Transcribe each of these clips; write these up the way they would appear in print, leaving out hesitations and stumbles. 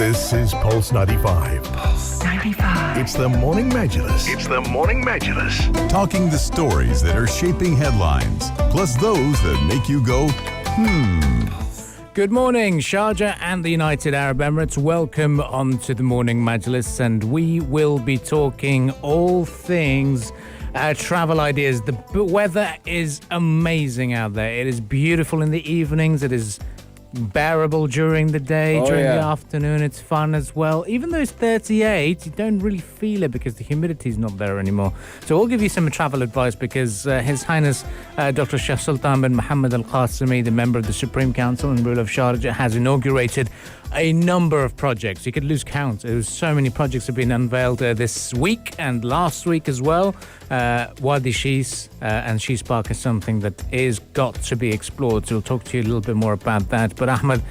This is Pulse 95. Pulse 95. It's the Morning Majlis. It's the Morning Majlis. Talking the stories that are shaping headlines, plus those that make you go, Good morning, Sharjah and the United Arab Emirates. Welcome on to the Morning Majlis, and we will be talking all things travel ideas. The weather is amazing out there. It is beautiful in the evenings. It is bearable during the day, during the afternoon. It's fun as well. Even though it's 38, you don't really feel it because the humidity is not there anymore. So we'll give you some travel advice because His Highness Dr. Sheikh Sultan bin Mohammed Al Qasimi, the member of the Supreme Council and ruler of Sharjah, has inaugurated a number of projects. You could lose count. There's so many projects have been unveiled this week and last week as well. Wadi Shees and Shees Park is something that is got to be explored. So we'll talk to you a little bit more about that. But Ahmed,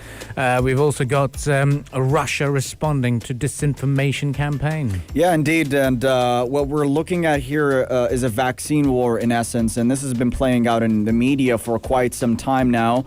we've also got Russia responding to disinformation campaign. Yeah, indeed. And what we're looking at here is a vaccine war in essence. And this has been playing out in the media for quite some time now.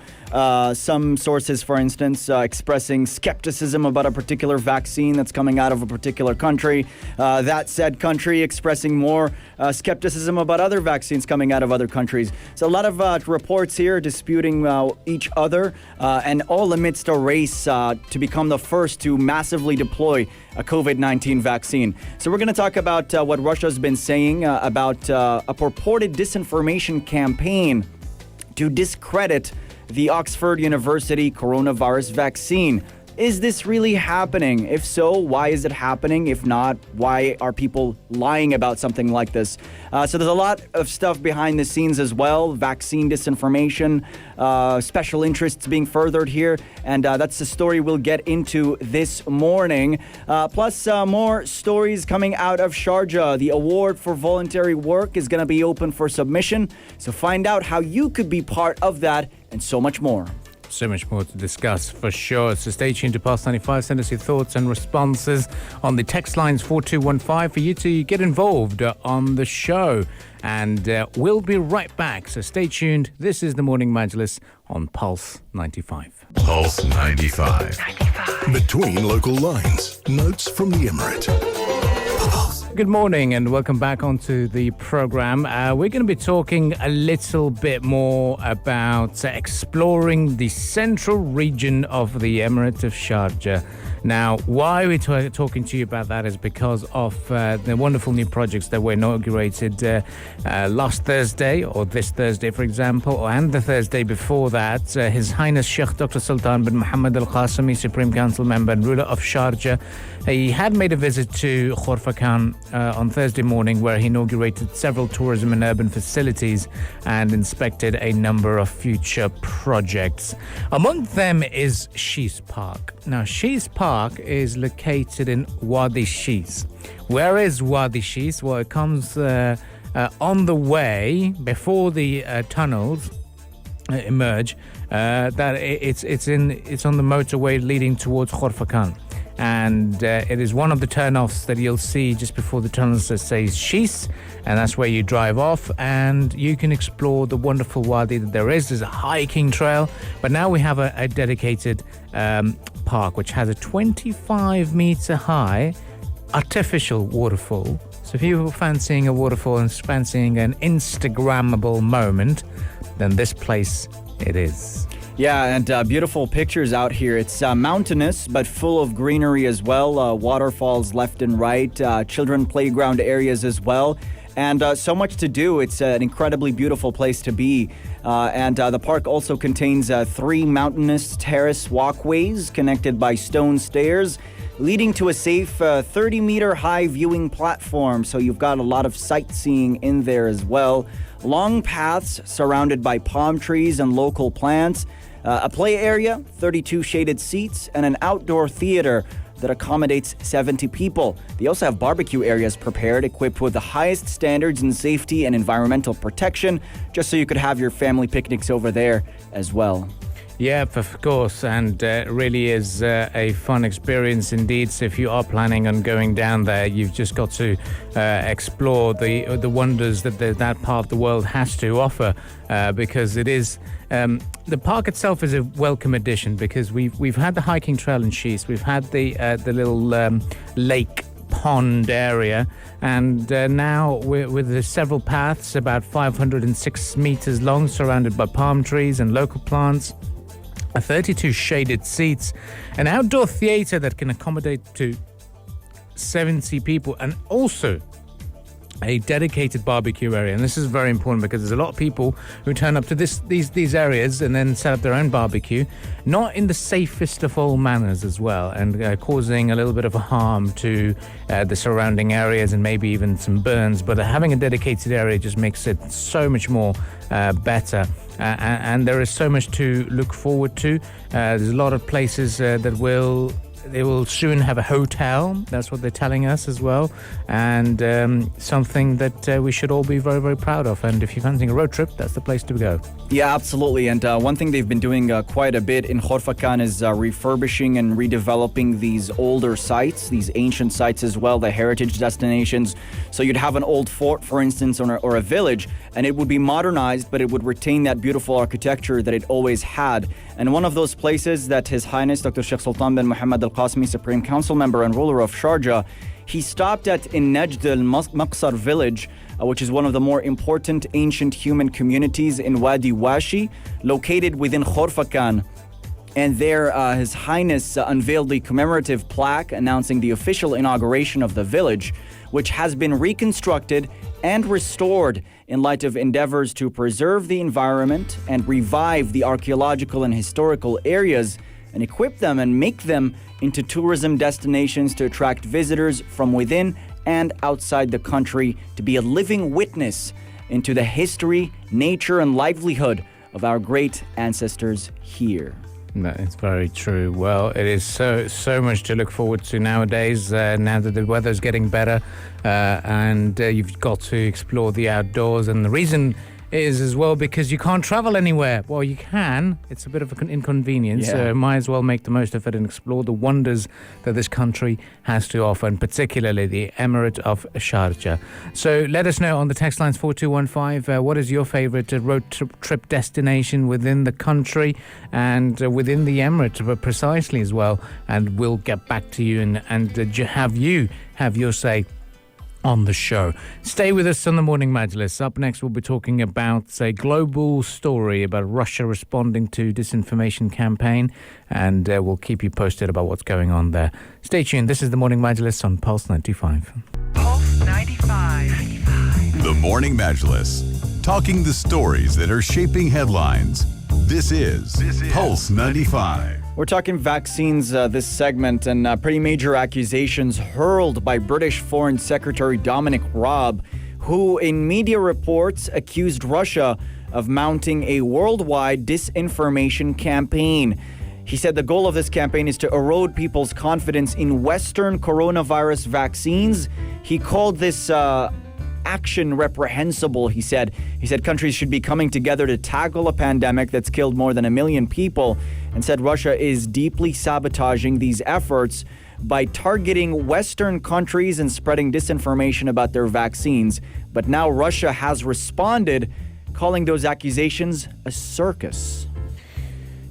Some sources, for instance, expressing skepticism about a particular vaccine that's coming out of a particular country. That said country expressing more skepticism about other vaccines coming out of other countries. So a lot of reports here disputing each other and all amidst a race to become the first to massively deploy a COVID-19 vaccine. So we're going to talk about what Russia's been saying about a purported disinformation campaign to discredit the Oxford University coronavirus vaccine. Is this really happening? If so, why is it happening? If not, why are people lying about something like this? So there's a lot of stuff behind the scenes as well. Vaccine disinformation, special interests being furthered here. And that's the story we'll get into this morning. Plus more stories coming out of Sharjah. The award for voluntary work is going to be open for submission. So find out how you could be part of that and so much more. So much more to discuss for sure. So stay tuned to Pulse 95. Send us your thoughts and responses on the text lines 4215 for you to get involved on the show. And we'll be right back. So stay tuned. This is the Morning Majlis on Pulse 95. Pulse 95. Between local lines. Notes from the Emirate. Good morning and welcome back onto the program. We're going to be talking a little bit more about exploring the central region of the Emirate of Sharjah. Now, why we're talking to you about that is because of the wonderful new projects that were inaugurated last Thursday, or this Thursday, for example, and the Thursday before that. His Highness Sheikh Dr. Sultan bin Mohammed Al Qasimi, Supreme Council member and ruler of Sharjah, he had made a visit to Khorfakan on Thursday morning, where he inaugurated several tourism and urban facilities and inspected a number of future projects. Among them is Shees Park. Now, Shees Park is located in Wadi Shees. Where is Wadi Shees? Well, it comes on the way before the tunnels emerge. That it's on the motorway leading towards Khorfakan. And it is one of the turnoffs that you'll see just before the tunnels that says Shees, and that's where you drive off and you can explore the wonderful wadi that there is. There's a hiking trail, but now we have a dedicated park which has a 25-meter high artificial waterfall. So if you're fancying a waterfall and fancying an Instagrammable moment, then this place it is. Yeah, and beautiful pictures out here. It's mountainous, but full of greenery as well. Waterfalls left and right, children playground areas as well. And so much to do. It's an incredibly beautiful place to be. And the park also contains 3 mountainous terrace walkways connected by stone stairs, leading to a safe 30-meter high viewing platform. So you've got a lot of sightseeing in there as well. Long paths surrounded by palm trees and local plants. A play area, 32 shaded seats, and an outdoor theater that accommodates 70 people. They also have barbecue areas prepared, equipped with the highest standards in safety and environmental protection, just so you could have your family picnics over there as well. Yeah, of course, and it really is a fun experience indeed. So if you are planning on going down there, you've just got to explore the wonders that that part of the world has to offer, because it is the park itself is a welcome addition, because we've had the hiking trail in Shees, we've had the little lake pond area, and now with the several paths about 506 meters long, surrounded by palm trees and local plants. 32 shaded seats, an outdoor theatre that can accommodate to 70 people, and also a dedicated barbecue area. And this is very important because there's a lot of people who turn up to these areas and then set up their own barbecue, not in the safest of all manners as well, and causing a little bit of harm to the surrounding areas and maybe even some burns. But having a dedicated area just makes it so much more better. And there is so much to look forward to. There's a lot of places that they will soon have a hotel. That's what they're telling us as well. And something that we should all be very, very proud of. And if you're fancying a road trip, that's the place to go. Yeah, absolutely. And one thing they've been doing quite a bit in Khorfakan is refurbishing and redeveloping these older sites, these ancient sites as well, the heritage destinations. So you'd have an old fort, for instance, or a village, and it would be modernized, but it would retain that beautiful architecture that it always had. And one of those places that His Highness Dr. Sheikh Sultan bin Muhammad Al Qasimi, Supreme Council Member and ruler of Sharjah, he stopped at in Najd al-Maqsar village, which is one of the more important ancient human communities in Wadi Washi, located within Khorfakan. And there, His Highness unveiled the commemorative plaque announcing the official inauguration of the village, which has been reconstructed and restored in light of endeavors to preserve the environment and revive the archaeological and historical areas and equip them and make them into tourism destinations to attract visitors from within and outside the country, to be a living witness into the history, nature, and livelihood of our great ancestors here. That is very true. Well, it is so much to look forward to nowadays, now that the weather's getting better, and you've got to explore the outdoors. And the reason is as well because you can't travel anywhere. Well, you can. It's a bit of an inconvenience. Yeah. Might as well make the most of it and explore the wonders that this country has to offer, and particularly the Emirate of Sharjah. So let us know on the text lines 4215. What is your favorite road trip destination within the country and within the Emirate precisely as well? And we'll get back to you and have your say on the show. Stay with us on the Morning Majlis. Up next, we'll be talking about a global story about Russia responding to disinformation campaign, and we'll keep you posted about what's going on there. Stay tuned. This is the Morning Majlis on Pulse 95. Pulse 95. The Morning Majlis, talking the stories that are shaping headlines. This is Pulse 95. We're talking vaccines this segment, and pretty major accusations hurled by British Foreign Secretary Dominic Raab, who in media reports accused Russia of mounting a worldwide disinformation campaign. He said the goal of this campaign is to erode people's confidence in Western coronavirus vaccines. He called this action reprehensible, he said. He said countries should be coming together to tackle a pandemic that's killed more than 1 million people, and said Russia is deeply sabotaging these efforts by targeting Western countries and spreading disinformation about their vaccines. But now Russia has responded, calling those accusations a circus.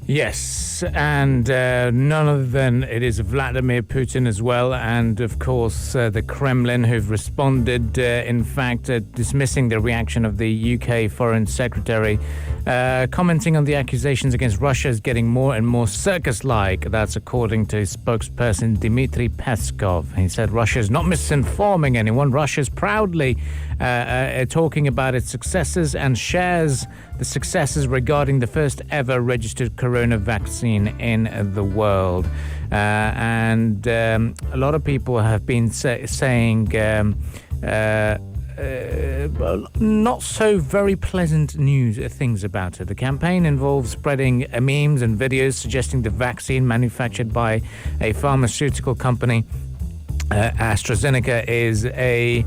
Yes, and none other than it is Vladimir Putin as well, and of course the Kremlin, who've responded, in fact, dismissing the reaction of the UK Foreign Secretary, commenting on the accusations against Russia as getting more and more circus-like. That's according to his spokesperson Dmitry Peskov. He said Russia is not misinforming anyone. Russia is proudly talking about its successes and shares the successes regarding the first ever registered corona vaccine in the world. And a lot of people have been saying not so very pleasant things about it. The campaign involves spreading memes and videos suggesting the vaccine manufactured by a pharmaceutical company AstraZeneca is a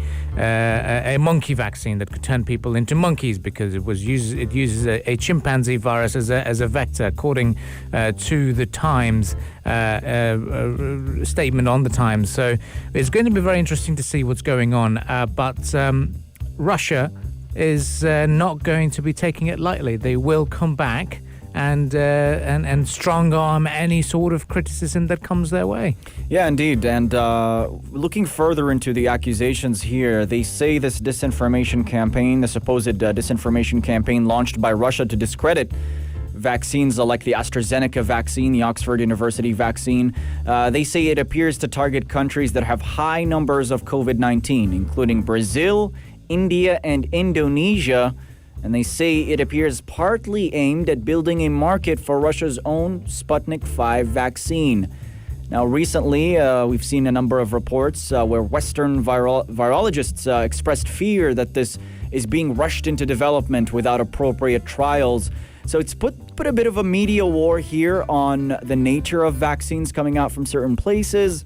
monkey vaccine that could turn people into monkeys because it uses a chimpanzee virus as a vector, according to the Times statement on the Times. So it's going to be very interesting to see what's going on. But Russia is not going to be taking it lightly. They will come back and strong arm any sort of criticism that comes their way. Yeah, indeed. And looking further into the accusations here, they say this disinformation campaign, the supposed disinformation campaign launched by Russia to discredit vaccines like the AstraZeneca vaccine, the Oxford University vaccine, they say it appears to target countries that have high numbers of COVID-19, including Brazil, India, and Indonesia. And they say it appears partly aimed at building a market for Russia's own Sputnik 5 vaccine. Now, recently, we've seen a number of reports where Western virologists expressed fear that this is being rushed into development without appropriate trials. So it's put a bit of a media war here on the nature of vaccines coming out from certain places.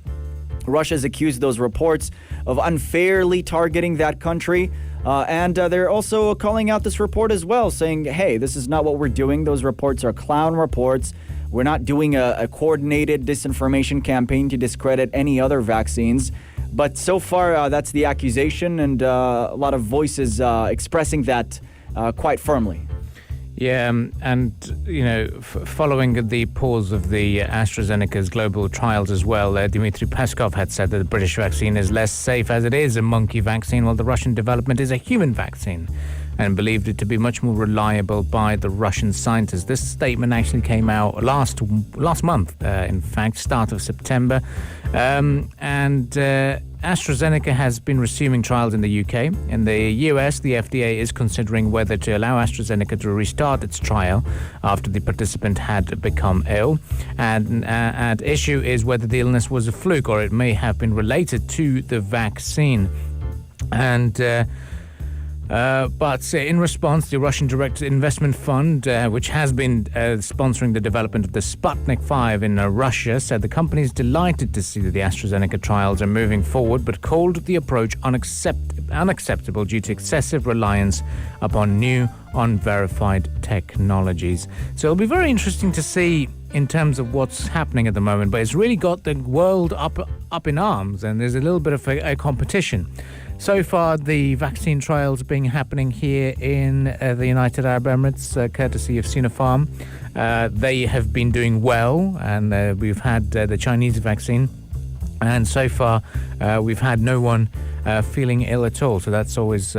Russia's accused those reports of unfairly targeting that country. And they're also calling out this report as well, saying, hey, this is not what we're doing. Those reports are clown reports. We're not doing a coordinated disinformation campaign to discredit any other vaccines. But so far, that's the accusation, and a lot of voices expressing that quite firmly. Yeah, and, following the pause of the AstraZeneca's global trials as well, Dmitry Peskov had said that the British vaccine is less safe as it is a monkey vaccine, while the Russian development is a human vaccine, and believed it to be much more reliable by the Russian scientists. This statement actually came out last month, in fact, start of September, and AstraZeneca has been resuming trials in the UK. In the US, the FDA is considering whether to allow AstraZeneca to restart its trial after the participant had become ill. And at issue is whether the illness was a fluke or it may have been related to the vaccine. But in response, the Russian Direct Investment Fund, which has been sponsoring the development of the Sputnik 5 in Russia, said the company is delighted to see that the AstraZeneca trials are moving forward, but called the approach unacceptable due to excessive reliance upon new, unverified technologies. So it'll be very interesting to see in terms of what's happening at the moment, but it's really got the world up in arms, and there's a little bit of a competition. So far, the vaccine trials being happening here in the United Arab Emirates, courtesy of Sinopharm. They have been doing well, and we've had the Chinese vaccine. And so far, we've had no one feeling ill at all. So that's always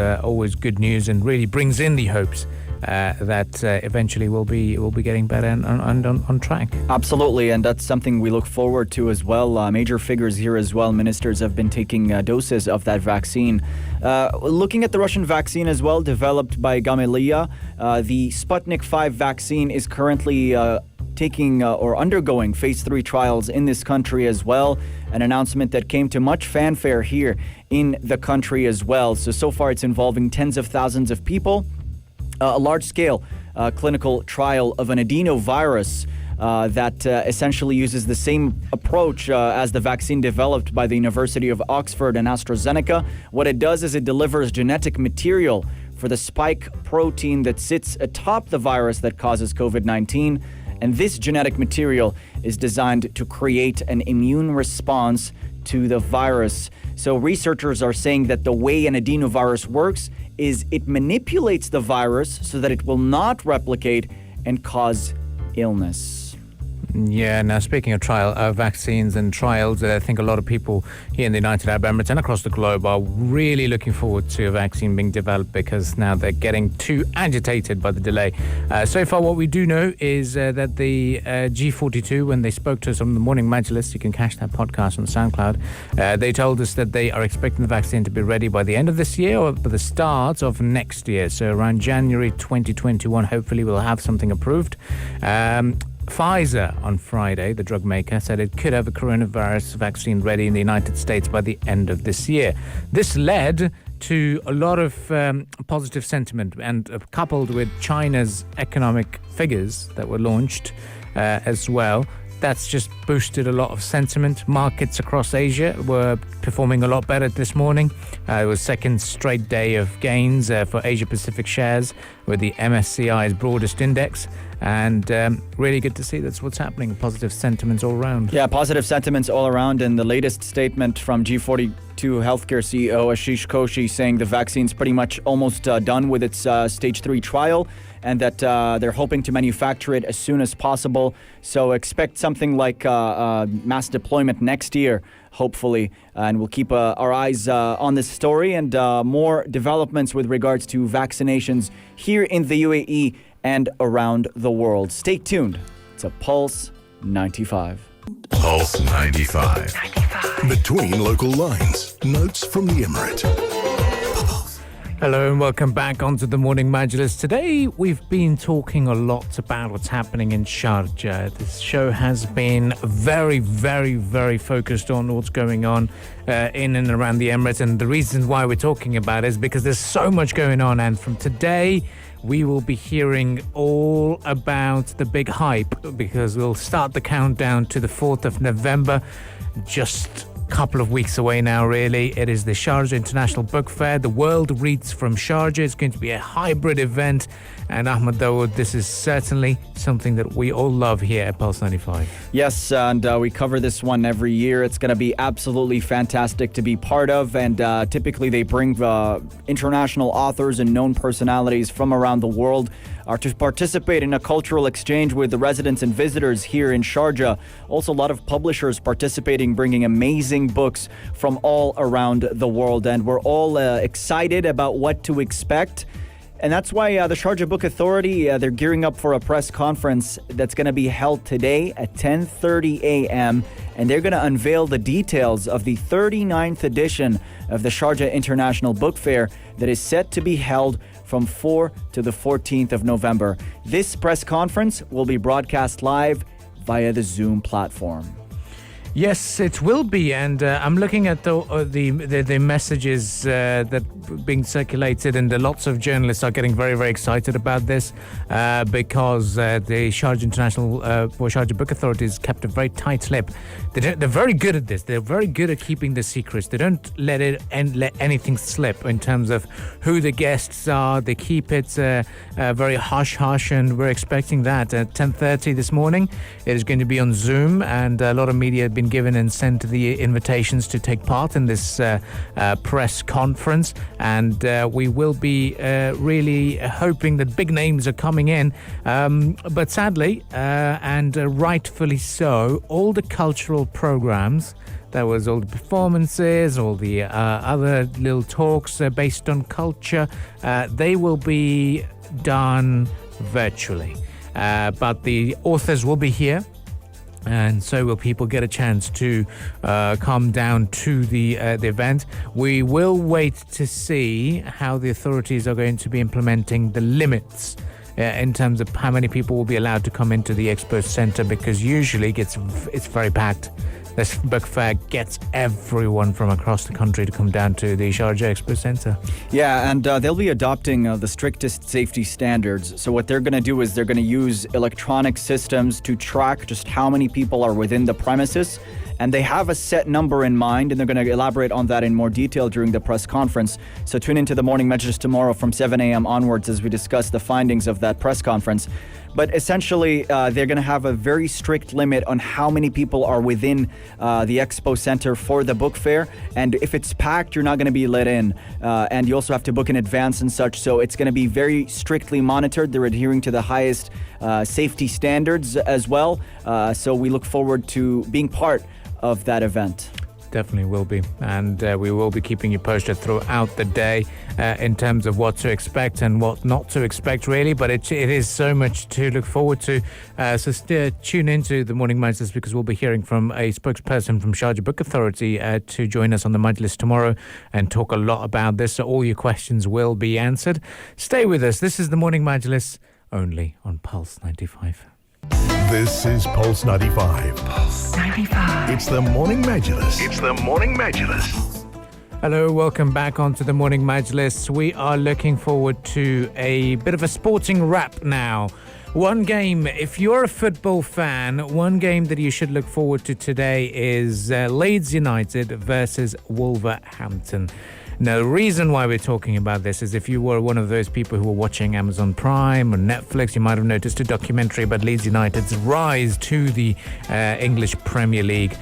good news, and really brings in the hopes that eventually we'll be getting better and on track. Absolutely, and that's something we look forward to as well. Major figures here as well. Ministers have been taking doses of that vaccine. Looking at the Russian vaccine as well, developed by Gamaleya, the Sputnik 5 vaccine is currently taking or undergoing phase 3 trials in this country as well. An announcement that came to much fanfare here in the country as well. So far it's involving tens of thousands of people. A large-scale clinical trial of an adenovirus that essentially uses the same approach as the vaccine developed by the University of Oxford and AstraZeneca. What it does is it delivers genetic material for the spike protein that sits atop the virus that causes COVID-19. And this genetic material is designed to create an immune response to the virus. So researchers are saying that the way an adenovirus works is it manipulates the virus so that it will not replicate and cause illness. Yeah, now speaking of vaccines and trials, I think a lot of people here in the United Arab Emirates and across the globe are really looking forward to a vaccine being developed, because now they're getting too agitated by the delay. So far, what we do know is that the G42, when they spoke to us on the Morning Majlis, you can catch that podcast on SoundCloud, they told us that they are expecting the vaccine to be ready by the end of this year or by the start of next year. So around January 2021, hopefully we'll have something approved. Pfizer on Friday, the drug maker, said it could have a coronavirus vaccine ready in the United States by the end of this year. This led to a lot of positive sentiment, and coupled with China's economic figures that were launched as well, that's just boosted a lot of sentiment. Markets across Asia were performing a lot better this morning. It was second straight day of gains for Asia Pacific shares with the MSCI's broadest index. And really good to see that's what's happening. Positive sentiments all around. Yeah, positive sentiments all around. And the latest statement from G42 Healthcare CEO Ashish Koshi saying the vaccine's pretty much almost done with its stage 3 trial, and that they're hoping to manufacture it as soon as possible. So expect something like mass deployment next year, hopefully. And we'll keep our eyes on this story and more developments with regards to vaccinations here in the UAE and around the world. Stay tuned to Pulse 95. Pulse 95. Between local lines. Notes from the Emirate. Hello and welcome back onto the Morning Majlis. Today we've been talking a lot about what's happening in Sharjah. This show has been very, very, very focused on what's going on in and around the Emirates, and the reason why we're talking about it is because there's so much going on, and from today we will be hearing all about the big hype, because we'll start the countdown to the 4th of November, just couple of weeks away now, really. It is the Sharjah International Book Fair. The world reads from Sharjah. It's going to be a hybrid event. And Ahmed Dawood, this is certainly something that we all love here at Pulse 95. Yes, and we cover this one every year. It's going to be absolutely fantastic to be part of. And typically they bring international authors and known personalities from around the world to participate in a cultural exchange with the residents and visitors here in Sharjah. Also, a lot of publishers participating, bringing amazing books from all around the world. And we're all excited about what to expect. And that's why the Sharjah Book Authority, they're gearing up for a press conference that's going to be held today at 10:30 a.m. And they're going to unveil the details of the 39th edition of the Sharjah International Book Fair that is set to be held from 4 to the 14th of November. This press conference will be broadcast live via the Zoom platform. Yes, it will be, and I'm looking at the messages that are being circulated, and lots of journalists are getting very, very excited about this because the Sharjah International Sharjah Book Authority has kept a very tight lip. They're very good at this. They're very good at keeping the secrets. They don't let anything slip in terms of who the guests are. They keep it very hush-hush, and we're expecting that at 10:30 this morning. It is going to be on Zoom, and a lot of media have been given and sent the invitations to take part in this press conference, and we will be really hoping that big names are coming in, but sadly and rightfully so, all the cultural programs, there was all the performances, all the other little talks based on culture, they will be done virtually, but the authors will be here. And so will people get a chance to come down to the event. We will wait to see how the authorities are going to be implementing the limits in terms of how many people will be allowed to come into the expo center, because usually it's very packed. This book fair gets everyone from across the country to come down to the Sharjah Expo Center. Yeah, and they'll be adopting the strictest safety standards. So what they're going to do is they're going to use electronic systems to track just how many people are within the premises. And they have a set number in mind, and they're going to elaborate on that in more detail during the press conference. So tune into the Morning Majlis tomorrow from 7 a.m. onwards as we discuss the findings of that press conference. But essentially, they're going to have a very strict limit on how many people are within the expo center for the book fair. And if it's packed, you're not going to be let in. And you also have to book in advance and such. So it's going to be very strictly monitored. They're adhering to the highest safety standards as well. So we look forward to being part of that event. Definitely will be, and we will be keeping you posted throughout the day in terms of what to expect and what not to expect, really. But it is so much to look forward to. So tune into the Morning Majlis, because we'll be hearing from a spokesperson from Sharjah Book Authority to join us on the Majlis tomorrow and talk a lot about this. So all your questions will be answered. Stay with us. This is the Morning Majlis, only on Pulse 95. This is Pulse 95. Pulse 95. It's the Morning Majlis. It's the Morning Majlis. Hello, welcome back onto the Morning Majlis. We are looking forward to a bit of a sporting wrap now One game, if you're a football fan, one game that you should look forward to today is Leeds United versus Wolverhampton. Now, the reason why we're talking about this is if you were one of those people who were watching Amazon Prime or Netflix, you might have noticed a documentary about Leeds United's rise to the English Premier League.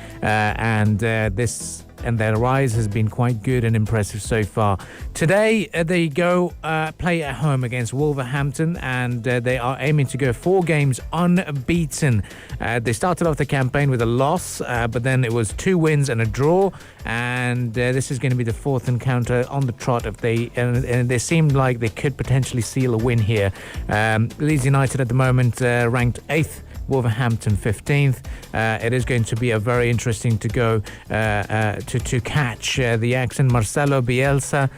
And their rise has been quite good and impressive so far. Today, they go play at home against Wolverhampton, and they are aiming to go 4 games unbeaten. They started off the campaign with a loss, but then it was 2 wins and a draw, and this is going to be the 4th encounter on the trot. And they seem like they could potentially seal a win here. Leeds United at the moment ranked 8th. Wolverhampton 15th. It is going to be a very interesting to go to catch the action. Marcelo Bielsa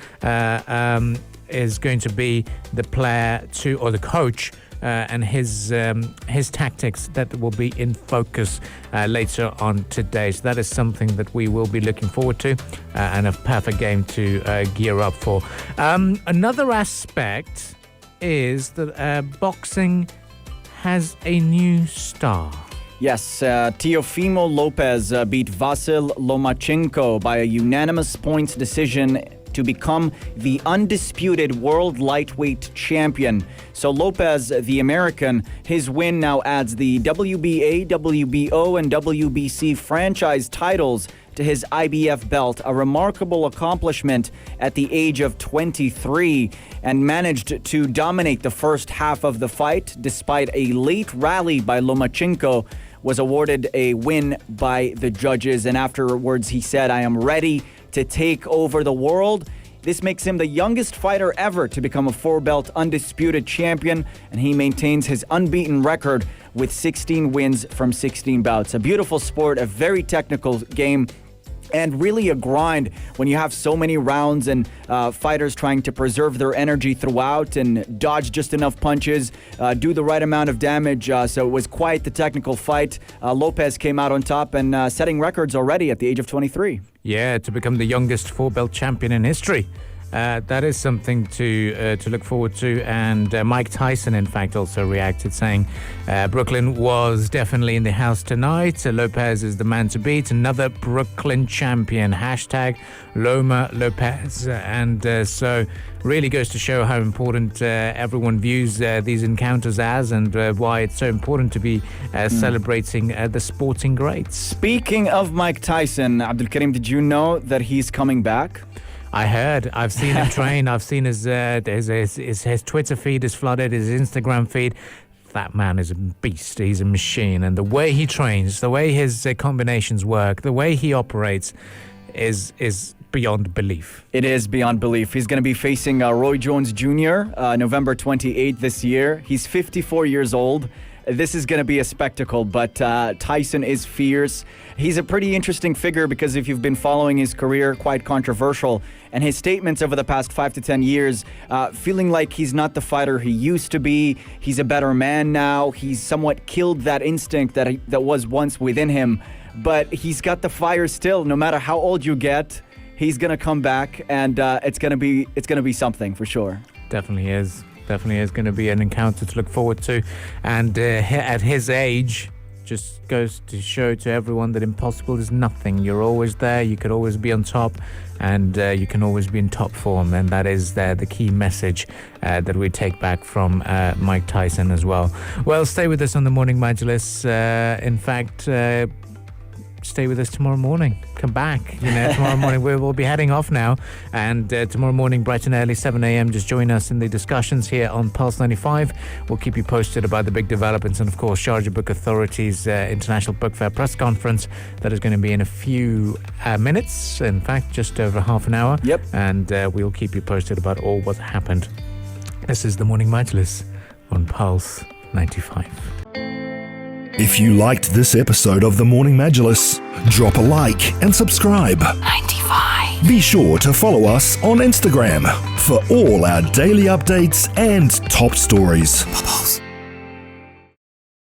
is going to be the player or the coach, and his tactics that will be in focus later on today. So that is something that we will be looking forward to, and a perfect game to gear up for. Another aspect is that boxing has a new star. Yes, Teofimo Lopez beat Vasil Lomachenko by a unanimous points decision to become the undisputed world lightweight champion. So Lopez, the American, his win now adds the WBA, WBO, and WBC franchise titles to his IBF belt, a remarkable accomplishment at the age of 23, and managed to dominate the first half of the fight despite a late rally by Lomachenko. Was awarded a win by the judges, and afterwards he said, "I am ready to take over the world." This makes him the youngest fighter ever to become a 4-belt undisputed champion, and he maintains his unbeaten record with 16 wins from 16 bouts. A beautiful sport, a very technical game, and really a grind when you have so many rounds and fighters trying to preserve their energy throughout and dodge just enough punches, do the right amount of damage. So it was quite the technical fight. Lopez came out on top and setting records already at the age of 23. Yeah, to become the youngest 4-belt champion in history. That is something to look forward to. And Mike Tyson, in fact, also reacted, saying Brooklyn was definitely in the house tonight. Lopez is the man to beat. Another Brooklyn champion. Hashtag Loma Lopez. And so really goes to show how important everyone views these encounters as, and why it's so important to be celebrating the sporting greats. Speaking of Mike Tyson, Abdul Karim, did you know that he's coming back? I heard. I've seen him train. I've seen his Twitter feed is flooded, his Instagram feed. That man is a beast. He's a machine. And the way he trains, the way his combinations work, the way he operates is beyond belief. It is beyond belief. He's going to be facing Roy Jones Jr. November 28th this year. He's 54 years old. This is going to be a spectacle, but Tyson is fierce. He's a pretty interesting figure because if you've been following his career, quite controversial. And his statements over the past 5 to 10 years, feeling like he's not the fighter he used to be. He's a better man now. He's somewhat killed that instinct that was once within him. But he's got the fire still. No matter how old you get, he's going to come back, and it's going to be something for sure. Definitely is. Definitely is going to be an encounter to look forward to. And at his age, just goes to show to everyone that impossible is nothing. You're always there. You could always be on top, and you can always be in top form. And that is the key message that we take back from Mike Tyson as well. Well, stay with us on the Morning Majlis. In fact, stay with us tomorrow morning. Come back. Tomorrow morning we'll be heading off now, and tomorrow morning bright and early 7 a.m. just join us in the discussions here on Pulse 95. We'll keep you posted about the big developments, and of course Sharjah Book Authority's International Book Fair press conference that is going to be in a few minutes, in fact just over half an hour. Yep. And we'll keep you posted about all what happened. This is the Morning Majlis on Pulse 95. If you liked this episode of the Morning Majlis, drop a like and subscribe. 95. Be sure to follow us on Instagram for all our daily updates and top stories. Pulse